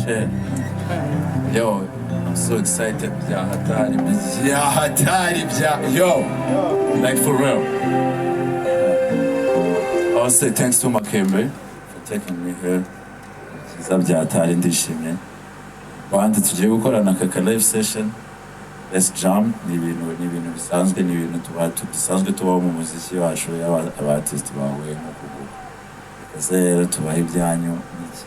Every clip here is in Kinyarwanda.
Shit. Yo, I'm so excited. Yo, like for real. I'll say thanks to Makembe for taking me here. Zabyatari ndishimye. Bandi tugiye gukorana aka live session. Let's jam. Ni ibintu bisanzwe, ni ibintu dusanzwe tubaho mu muziki wacu y'abartist bawe nk'uko ubu. Ikaze rero tubaha ibyanyu n'iki.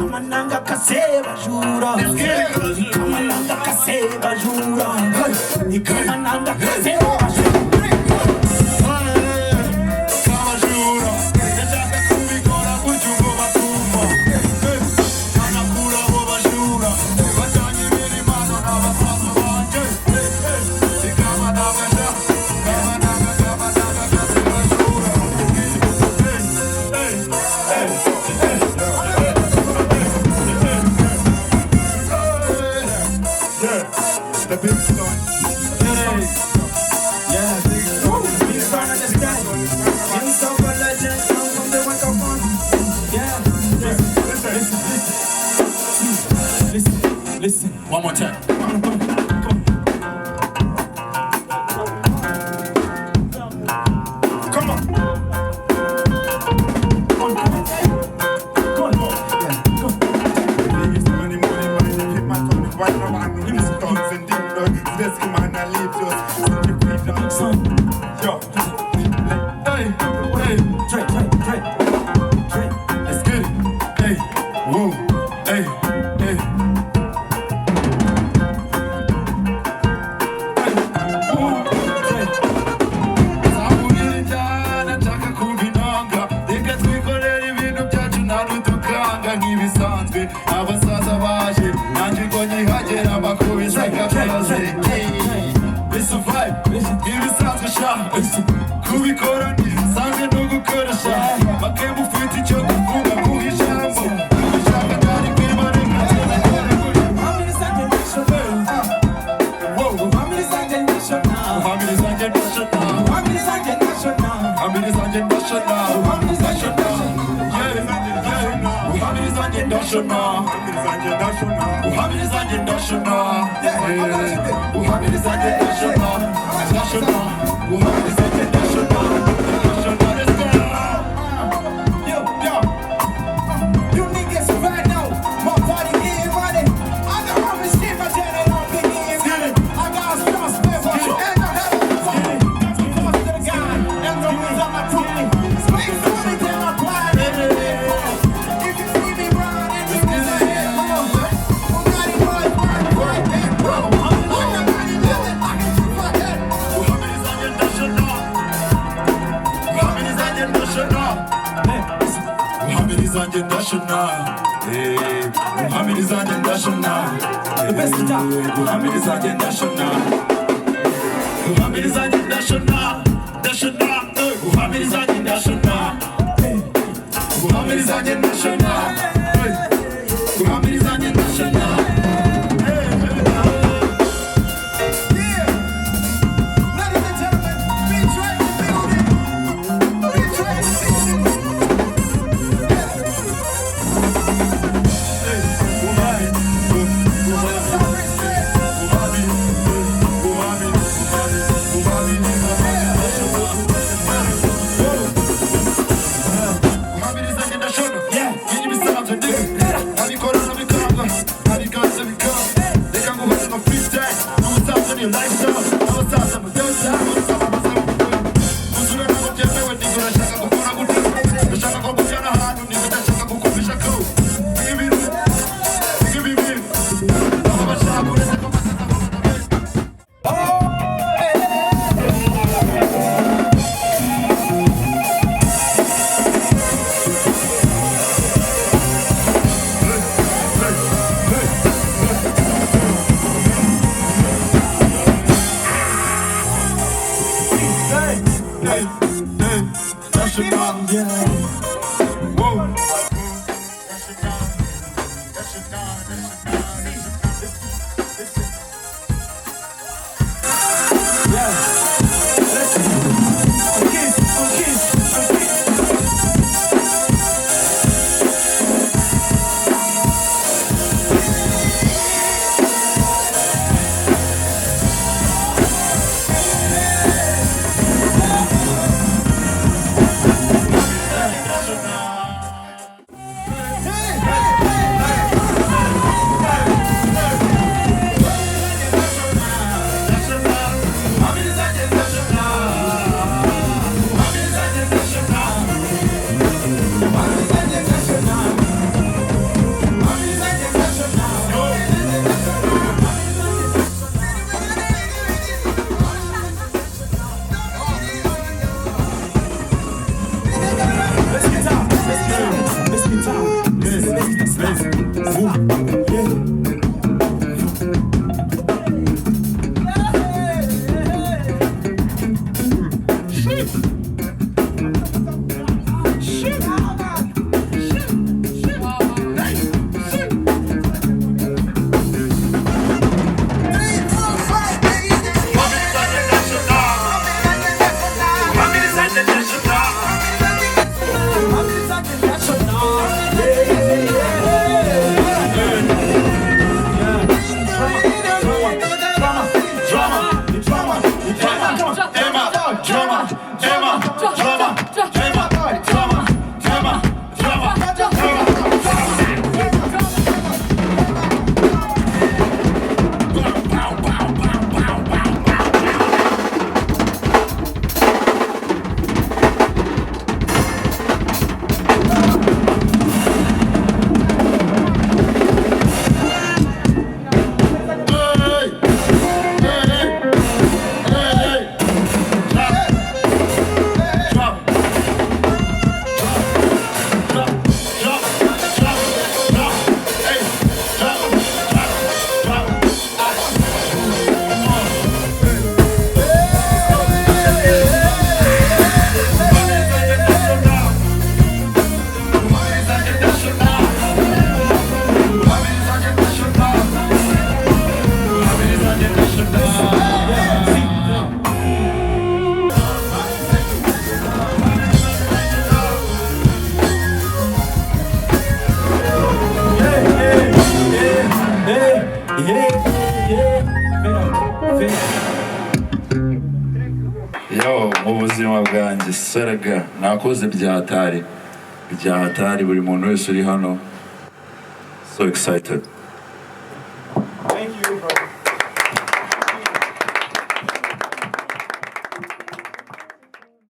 Kamananga kaseba jura, Kamananga kaseba jura, Kamananga kaseba jura. The big stone. Yeah, big stone in the sky. Young sober legend, come from the microphone. Yeah, listen. One more time. Come on. Right now, I know these thugs and demons. This man, I live just in the freedom. Son, Yo, hey, Drake. let's get it. Hey, whoa, hey, hey. Nataka kubinanga, reka twikorere ibintu byacu nta n'udukanga nk'ibisanzwe. Abasaza baje, nanjye ngo nyihagera bakubise akabaze. We survive, ibisanzwe sha, kubikora ntibisanzwe no gukoresha. Bakeba ufite icyo kuvuga mu ijambo, ubishaka ntari kwibare nkagenda kure kure. Uhamiriza njye national. Uhamiriza njye national. Uhamiriza njye national. Uhamiriza njye national. Uhamiriza njye national. Uhamiriza njye national. Uhamiriza njye national. Uhamiriza njye national. Uhamiriza njye national. National. Uhamiriza njye national. National. Let's go. Yo, you niggas right now, my body getting money. I got homies shit, my general big getting I got a strong spell, and I have a phone. That's the cost to the guy, and the wheels on my toolie. Space to me, then I'm blind. If you see me riding, you can say it, bro. Bugatti boys, work, and bro. I'm not ready to live it, I can shoot my head. Uhamiriza njye national. Uhamiriza njye national. Uhamiriza njye national. Uhamiriza njye national. The best guitar. Uhamiriza njye national. Uhamiriza njye national. National. Uhamiriza njye national. Uhamiriza njye national. Uhamiriza njye national. Yeah. Ladies and gentlemen, B-Train in the building. B-Train in the building. Yo, mu buzima bwanjye seraga nakoze byahatari buri muntu wese uri hano, so excited. Thank you, bro.